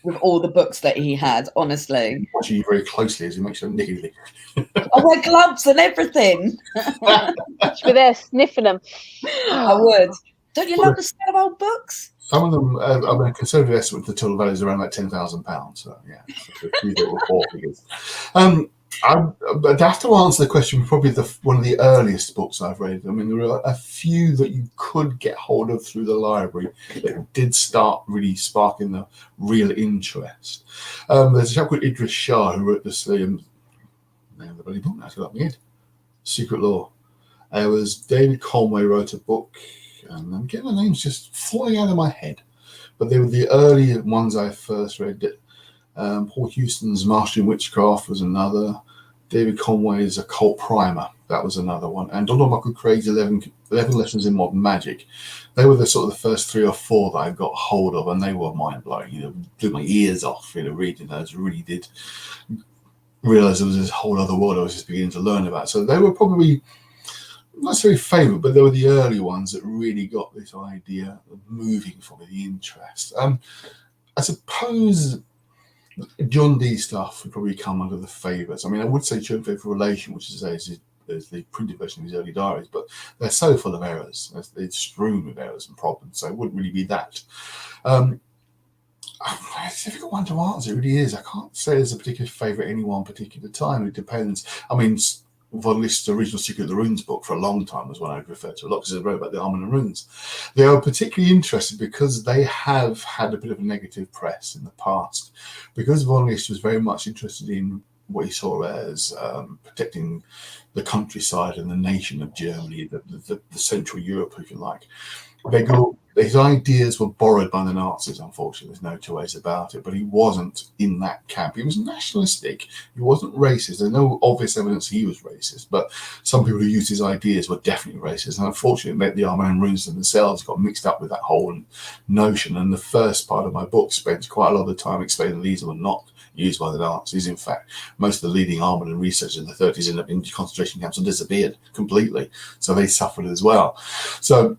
Speaker 2: with all the books that he had, honestly.
Speaker 3: Watching you very closely as you make sure negatively.
Speaker 2: I wear gloves and everything.
Speaker 1: Should be there sniffing them.
Speaker 2: I would. Don't you love the smell of old books?
Speaker 3: Some of them, I mean, a conservative estimate for the total value is around like £10,000. So yeah, a few little four figures. I'd have to answer the question with probably one of the earliest books I've read. I mean, there are a few that you could get hold of through the library that did start really sparking the real interest. There's a chap called Idris Shah who wrote this name of the bloody book now, got my head. Secret Law. There was David Conway wrote a book, and I'm getting the names just falling out of my head. But they were the early ones I first read. Paul Houston's Mastering Witchcraft was another. David Conway's Occult Primer, that was another one. And Donald Michael Craig's 11 Lessons in Modern Magic. They were the sort of the first 3 or 4 that I got hold of, and they were mind-blowing. Blew my ears off, reading those. Really did realize there was this whole other world I was just beginning to learn about. So they were probably not necessarily favourite, but they were the early ones that really got this idea of moving for me, the interest. I suppose John Dee stuff would probably come under the favourites. I mean, I would say Church Faith Relation, which is the printed version of his early diaries, but they're so full of errors. They're strewn with errors and problems, so it wouldn't really be that. It's a difficult one to answer. It really is. I can't say there's a particular favourite at any one particular time. It depends. I mean, Von List's Original Secret of the Runes book for a long time was one I'd referred to a lot because I wrote about the Armand and Runes. They are particularly interested because they have had a bit of a negative press in the past. Because Von List was very much interested in what he saw as protecting the countryside and the nation of Germany, the Central Europe, if you like. His ideas were borrowed by the Nazis, unfortunately. There's no two ways about it. But he wasn't in that camp. He was nationalistic. He wasn't racist. There's no obvious evidence he was racist. But some people who used his ideas were definitely racist. And unfortunately, the Armand Runes themselves got mixed up with that whole notion. And the first part of my book spends quite a lot of time explaining these were not used by the Nazis. In fact, most of the leading Armand researchers in the 30s ended up in concentration camps and disappeared completely. So they suffered as well. So,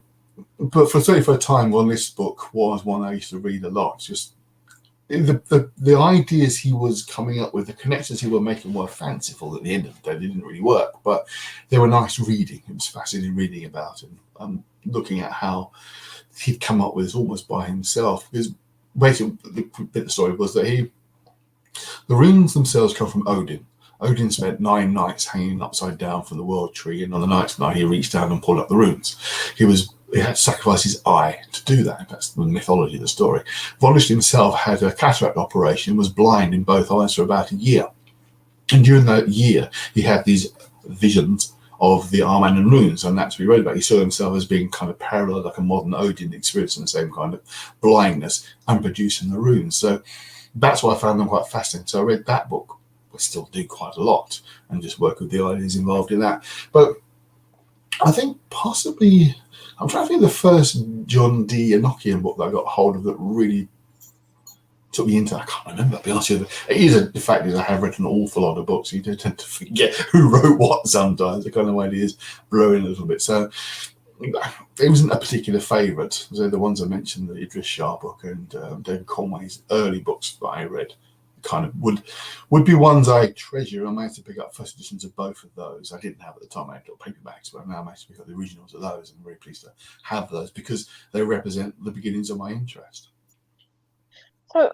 Speaker 3: but for a time, Von List's book was one I used to read a lot. It's just the ideas he was coming up with, the connections he was making were fanciful. At the end of the day, they didn't really work, but they were nice reading. It was fascinating reading about him, looking at how he'd come up with this almost by himself. Because basically, the bit of the story was that the runes themselves come from Odin. Odin spent 9 nights hanging upside down from the world tree, and on the 9th night he reached down and pulled up the runes. He had to sacrifice his eye to do that. That's the mythology of the story. Von List himself had a cataract operation, was blind in both eyes for about a year. And during that year, he had these visions of the Armand and Runes, and that's what he wrote about. He saw himself as being kind of parallel, like a modern Odin, experiencing the same kind of blindness and producing the runes. So that's why I found them quite fascinating. So I read that book. I still do quite a lot and just work with the ideas involved in that. But I think possibly, I'm trying to think of the first John Dee Enochian book that I got hold of that really took me into. I can't remember, to be honest with you. The fact is I have read an awful lot of books. You do tend to forget who wrote what sometimes. The kind of ideas blur in a little bit. So it wasn't a particular favourite. So the ones I mentioned, the Idris Shah book and David Conway's early books that I read, kind of would be ones I treasure. I managed to pick up first editions of both of those. I didn't have at the time. I had little paperbacks, but now I managed to pick up the originals of those. I'm very pleased to have those because they represent the beginnings of my interest.
Speaker 1: So,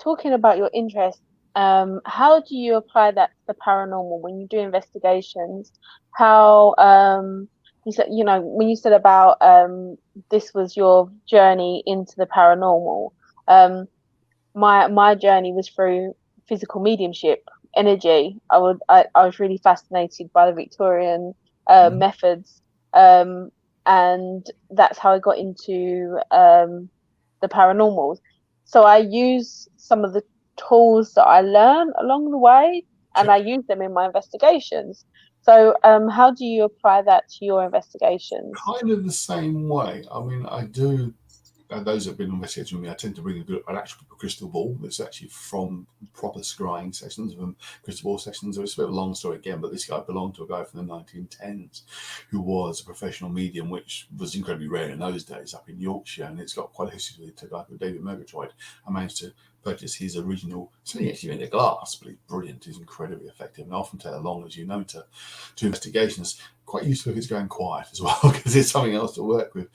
Speaker 1: talking about your interest, how do you apply that to the paranormal when you do investigations? How you said, when you said about this was your journey into the paranormal. My journey was through physical mediumship, energy. I was really fascinated by the Victorian methods, and that's how I got into the paranormal. So I use some of the tools that I learned along the way, and I use them in my investigations. So how do you apply that to your investigations?
Speaker 3: Kind of the same way. I mean, I do. Those that have been investigating with me, I tend to bring an actual crystal ball that's actually from proper scrying sessions, from crystal ball sessions. It's a bit of a long story again, but this guy belonged to a guy from the 1910s who was a professional medium, which was incredibly rare in those days up in Yorkshire, and it's got quite a history with a guy called David Murgatroyd. I managed to purchase his original, it's only actually made of glass, but he's brilliant, he's incredibly effective, and often take along, as you know, to investigations. Quite useful if it's going quiet as well, because it's something else to work with.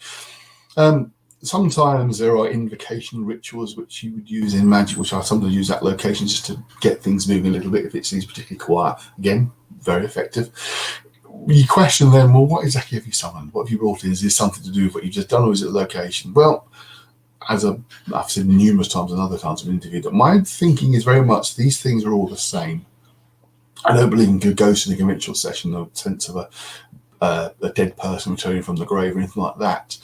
Speaker 3: Sometimes there are invocation rituals which you would use in magic, which I sometimes use that location just to get things moving a little bit if it seems particularly quiet. Again, very effective. You question then, well, what exactly have you summoned? What have you brought in? Is this something to do with what you've just done, or is it a location? Well, as I've said numerous times and other times I've interviewed, that my thinking is very much these things are all the same. I don't believe in ghosts in a ritual session, the sense of a dead person returning from the grave or anything like that.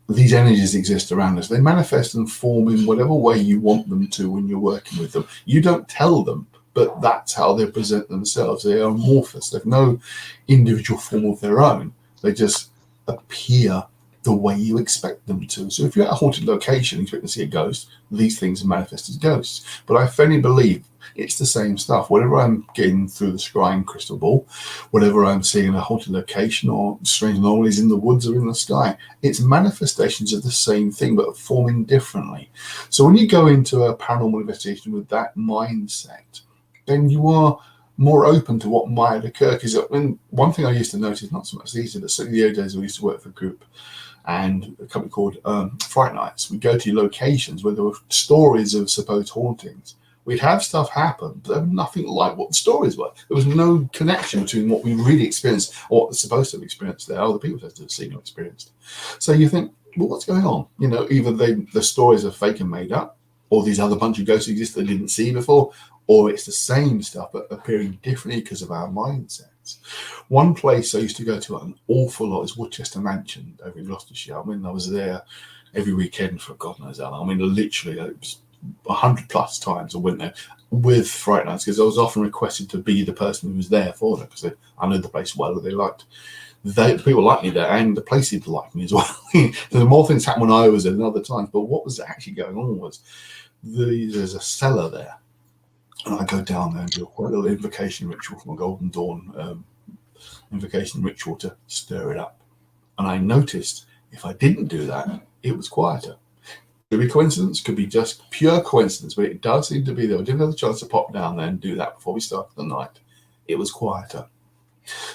Speaker 3: These energies exist around us. They manifest and form in whatever way you want them to when you're working with them. You don't tell them, but that's how they present themselves. They are amorphous. They have no individual form of their own. They just appear the way you expect them to. So if you're at a haunted location and expect to see a ghost, these things are manifest as ghosts. But I firmly believe it's the same stuff. Whatever I'm getting through the scrying crystal ball, whatever I'm seeing in a haunted location or strange anomalies in the woods or in the sky, it's manifestations of the same thing but forming differently. So when you go into a paranormal investigation with that mindset, then you are more open to what might occur. Because one thing I used to notice, not so much these days, but certainly the old days I used to work for a group and a company called Fright Nights. We'd go to locations where there were stories of supposed hauntings. We'd have stuff happen, but there was nothing like what the stories were. There was no connection between what we really experienced or what they're supposed to have experienced there, or the people that have seen or experienced. So you think, well, what's going on? You know, either the stories are fake and made up, or these other bunch of ghosts exist they didn't see before, or it's the same stuff but appearing differently because of our mindsets. One place I used to go to an awful lot is Woodchester Mansion over in Gloucestershire. I mean, I was there every weekend for God knows how long. I mean, literally, it was 100+ times I went there with Fright Nights, because I was often requested to be the person who was there for them, because I know the place well. The people liked me there, and the place seemed to like me as well. The more things happened when I was there than other times, but what was actually going on was there's a cellar there, and I go down there and do quite a little invocation ritual from a Golden Dawn invocation ritual to stir it up. And I noticed if I didn't do that, it was quieter. Could be coincidence, could be just pure coincidence, but it does seem to be there. I didn't have the chance to pop down there and do that before we started the night. It was quieter.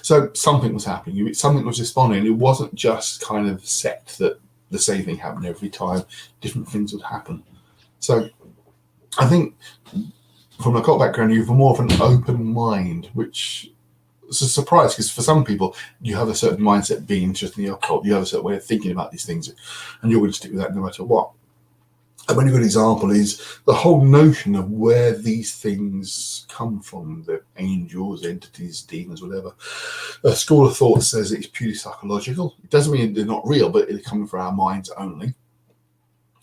Speaker 3: So something was happening. Something was responding. It wasn't just kind of set that the same thing happened every time. Different things would happen. So I think from an occult background, you have more of an open mind, which is a surprise, because for some people, you have a certain mindset being interested in the occult. You have a certain way of thinking about these things, and you're going to stick with that no matter what. A very good example is the whole notion of where these things come from, the angels, entities, demons, whatever. A school of thought says it's purely psychological. It doesn't mean they're not real, but they're coming from our minds only.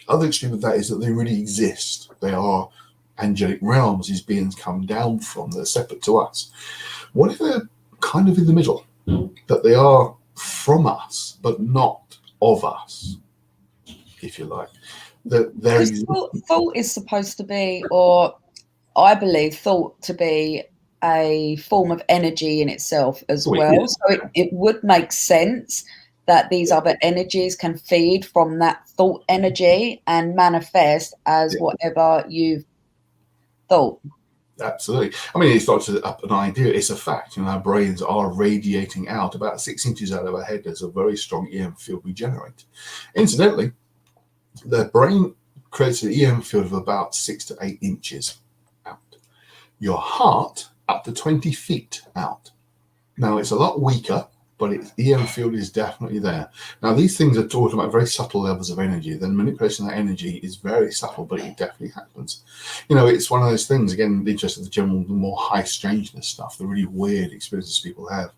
Speaker 3: Other extreme of that is that they really exist. They are angelic realms these beings come down from. They're separate to us. What if they're kind of in the middle? That they are from us, but not of us, if you like.
Speaker 2: Thought is supposed to be, or I believe thought to be, a form of energy in itself as well. Yeah. So it would make sense that these other energies can feed from that thought energy and manifest as whatever you've thought.
Speaker 3: Absolutely. I mean, it's not just an idea, it's a fact. Our brains are radiating out about 6 inches out of our head. There's a very strong EM field we generate. Incidentally, the brain creates an EM field of about 6 to 8 inches out. Your heart up to 20 feet out. Now, it's a lot weaker, but but the EM field is definitely there. Now, these things are talking about very subtle levels of energy. The manipulation of that energy is very subtle, but it definitely happens. It's one of those things, again, interested in the general, the more high strangeness stuff, the really weird experiences people have.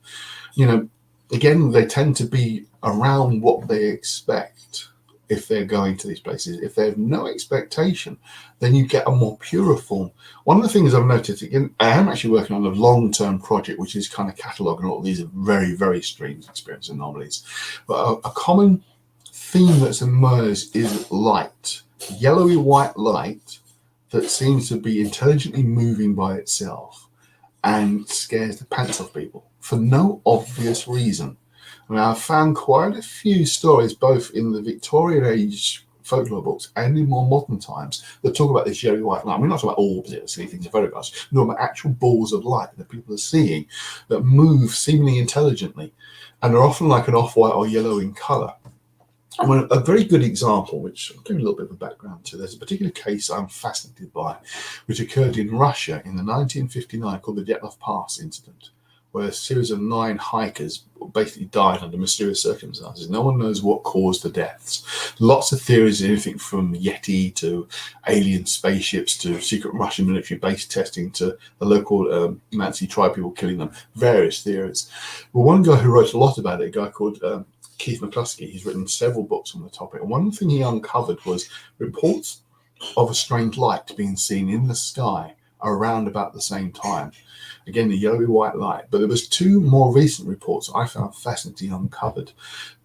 Speaker 3: Again, they tend to be around what they expect if they're going to these places. If they have no expectation, then you get a more pure form. One of the things I've noticed, again, I am actually working on a long-term project, which is kind of cataloguing all of these very, very strange experience anomalies. But a common theme that's emerged is light, yellowy white light that seems to be intelligently moving by itself and scares the pants off people for no obvious reason. I've found quite a few stories, both in the Victorian age folklore books and in more modern times, that talk about this yellowy white light. We're not talking about orbs or silly things in photographs, we're talking about actual balls of light that people are seeing that move seemingly intelligently and are often like an off-white or yellow in colour. A very good example, which I'll give you a little bit of a background to, there's a particular case I'm fascinated by, which occurred in Russia in the 1959 called the Dyatlov Pass incident, where a series of 9 hikers basically died under mysterious circumstances. No one knows what caused the deaths. Lots of theories, anything from Yeti to alien spaceships to secret Russian military base testing to the local Nazi tribe people killing them, various theories. Well, one guy who wrote a lot about it, a guy called Keith McCluskey, he's written several books on the topic. And one thing he uncovered was reports of a strange light being seen in the sky around about the same time. Again, the yellowy white light. But there was 2 more recent reports I found fascinating uncovered.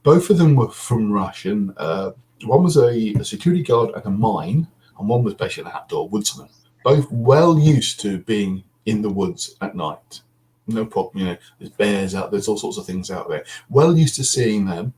Speaker 3: Both of them were from Russian. One was a security guard at a mine, and one was basically an outdoor woodsman. Both well used to being in the woods at night. No problem, there's bears out, there's all sorts of things out there. Well used to seeing them,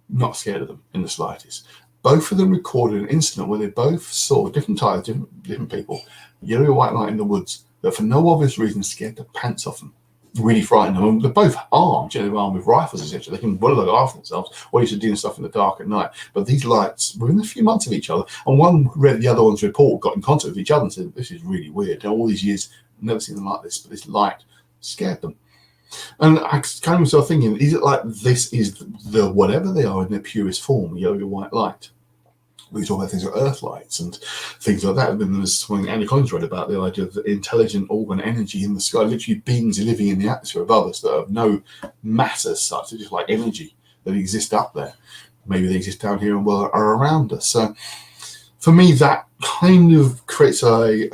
Speaker 3: not scared of them in the slightest. Both of them recorded an incident where they both saw different types, different people, yellowy white light in the woods, that for no obvious reason scared the pants off them, really frightened them. And they're both armed, they're armed with rifles, essentially. They can well look after themselves, or used to doing stuff in the dark at night. But these lights, within a few months of each other, and one read the other one's report, got in contact with each other and said, this is really weird. All these years, I've never seen them like this, but this light scared them. And I kind of started thinking, is it like this is the whatever they are in their purest form, yellowy white light? We talk about things like earth lights and things like that. And then there's something Andy Collins read about the idea of the intelligent organ energy in the sky, literally beings living in the atmosphere of others that have no mass as such. They're just like energy that exist up there. Maybe they exist down here and well are around us. So for me, that kind of creates a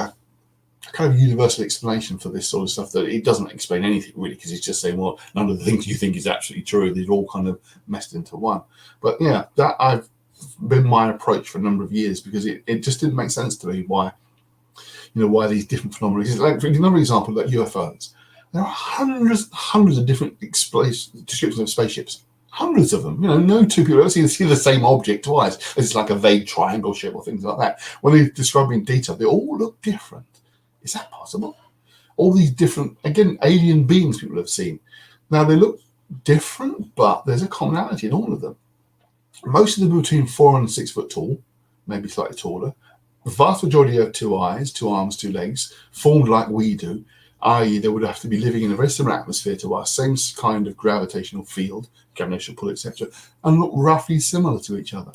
Speaker 3: kind of universal explanation for this sort of stuff, that it doesn't explain anything really, because it's just saying, well, none of the things you think is absolutely true, they're all kind of meshed into one. But yeah, that I've been my approach for a number of years, because it just didn't make sense to me why these different phenomena. Like, for another example, like UFOs, there are hundreds of different descriptions of spaceships. Hundreds of them. No 2 people ever see the same object twice. It's like a vague triangle shape or things like that. When they describe in detail, they all look different. Is that possible? All these different, again, alien beings people have seen. Now, they look different, but there's a commonality in all of them. Most of them are between 4 and 6 foot tall, maybe slightly taller. The vast majority have 2 eyes, 2 arms, 2 legs, formed like we do, i.e. they would have to be living in a very similar atmosphere to us, same kind of gravitational field, gravitational pull, etc., and look roughly similar to each other.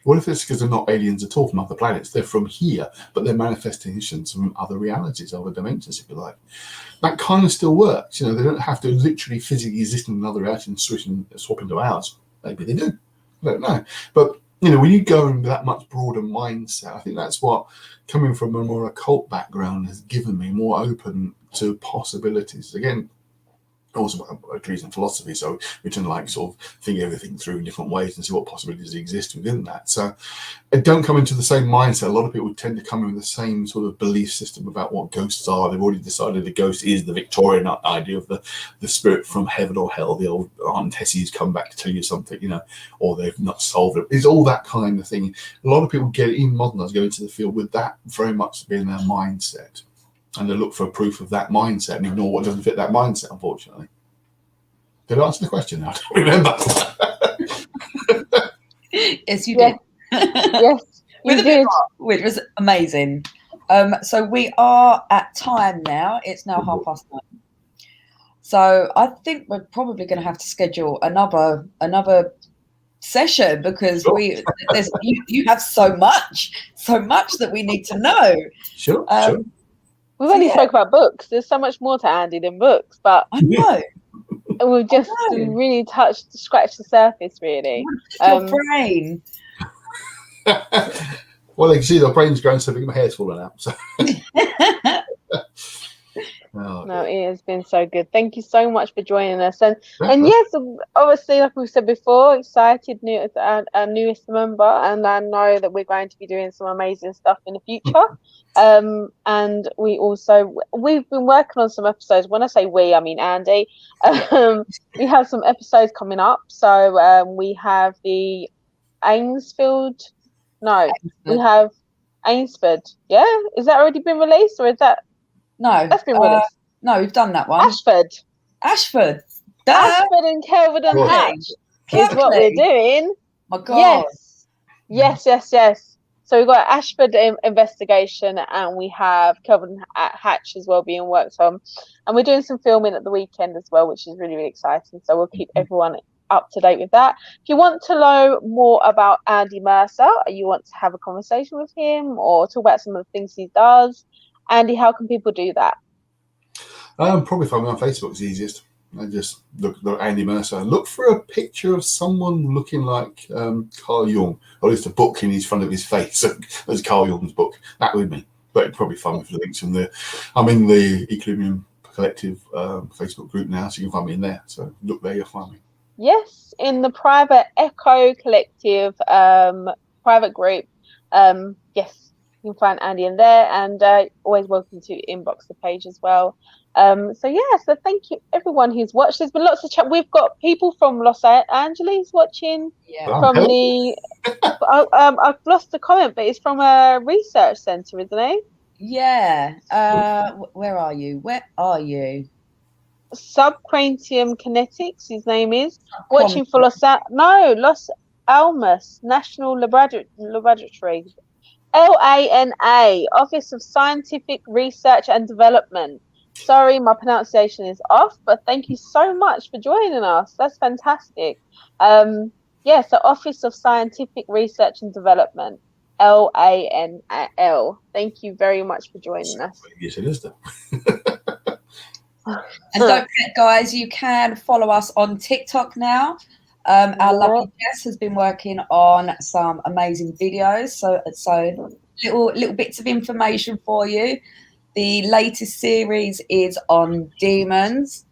Speaker 3: What if it's because they're not aliens at all from other planets? They're from here, but they're manifestations from other realities, other dimensions, if you like. That kind of still works. They don't have to literally physically exist in another reality and swap into ours. Maybe they do. I don't know. But, when you go in with that much broader mindset, I think that's what, coming from a more occult background, has given me more open to possibilities. Again, also agrees in philosophy, so we tend to like sort of think everything through in different ways and see what possibilities exist within that. So I don't come into the same mindset. A lot of people tend to come in with the same sort of belief system about what ghosts are. They've already decided the ghost is the Victorian idea of the spirit from heaven or hell, the old Aunt Tessie's come back to tell you something, or they've not solved it. It's all that kind of thing. A lot of people even modernize, go into the field with that very much being their mindset. And they look for proof of that mindset and ignore what doesn't fit that mindset, unfortunately. Did I answer the question now? I don't remember.
Speaker 2: Yes, you did.
Speaker 1: Yes, you did.
Speaker 2: Which was amazing. So we are at time now. It's now 9:30. So I think we're probably going to have to schedule another session, because
Speaker 3: Sure.
Speaker 2: you have so much that we need to know.
Speaker 3: Sure.
Speaker 1: We've only spoke about books. There's so much more to Andy than books, but
Speaker 2: I know.
Speaker 1: we've just really scratched the surface, really.
Speaker 2: Your brain.
Speaker 3: Well, they can see their brain's growing so big, my hair's falling out. So.
Speaker 1: No, it has been so good. Thank you so much for joining us. And yes, obviously, like we said before, excited our newest member, and I know that we're going to be doing some amazing stuff in the future. And we've been working on some episodes. When I say we, I mean Andy. We have some episodes coming up. So we have the Ainsfield. No, we have Ainsford. Yeah, is that already been released, or is that?
Speaker 2: No,
Speaker 1: that's been released.
Speaker 2: No, we've done that one.
Speaker 1: Ashford. Ashford and Kelvin and Hatch is what we're doing.
Speaker 2: My God.
Speaker 1: Yes. So we've got Ashford investigation, and we have Kelvin Hatch as well being worked on, and we're doing some filming at the weekend as well, which is really, really exciting. So we'll keep everyone up to date with that. If you want to know more about Andy Mercer, or you want to have a conversation with him or talk about some of the things he does, Andy, how can people do that?
Speaker 3: Probably find me on Facebook. It's easiest. I just look Andy Mercer. Look for a picture of someone looking like Carl Jung, or at least a book in front of his face. There's Carl Jung's book. That would be. But it'd probably find me for the links in there. I'm in the Equilibrium Collective Facebook group now, so you can find me in there. So look there, you'll find me.
Speaker 1: Yes, in the private Echo Collective private group. Yes, you can find Andy in there, and always welcome to inbox the page as well. So thank you everyone who's watched. There's been lots of chat. We've got people from Los Angeles watching. From the I've lost the comment, but it's from a research center, isn't it?
Speaker 2: Yeah. Where are you?
Speaker 1: Subquantum Kinetics, his name is. Watching for Los Alamos National Laboratory. LANA, Office of Scientific Research and Development. Sorry, my pronunciation is off, but thank you so much for joining us. That's fantastic. So Office of Scientific Research and Development, LANL. Thank you very much for joining us.
Speaker 3: Yes, it is.
Speaker 2: And don't forget, guys, you can follow us on TikTok now. Our lovely Jess has been working on some amazing videos, so little bits of information for you. The latest series is on demons,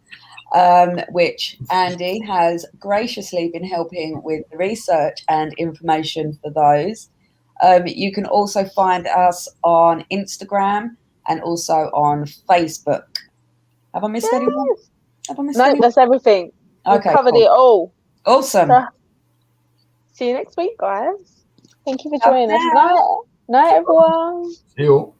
Speaker 2: which Andy has graciously been helping with the research and information for those. You can also find us on Instagram and also on Facebook. Have I missed anyone?
Speaker 1: No, that's everything. We've covered it all.
Speaker 2: Awesome.
Speaker 1: So, see you next week, guys. Thank you for joining us. Night, everyone.
Speaker 3: See you all.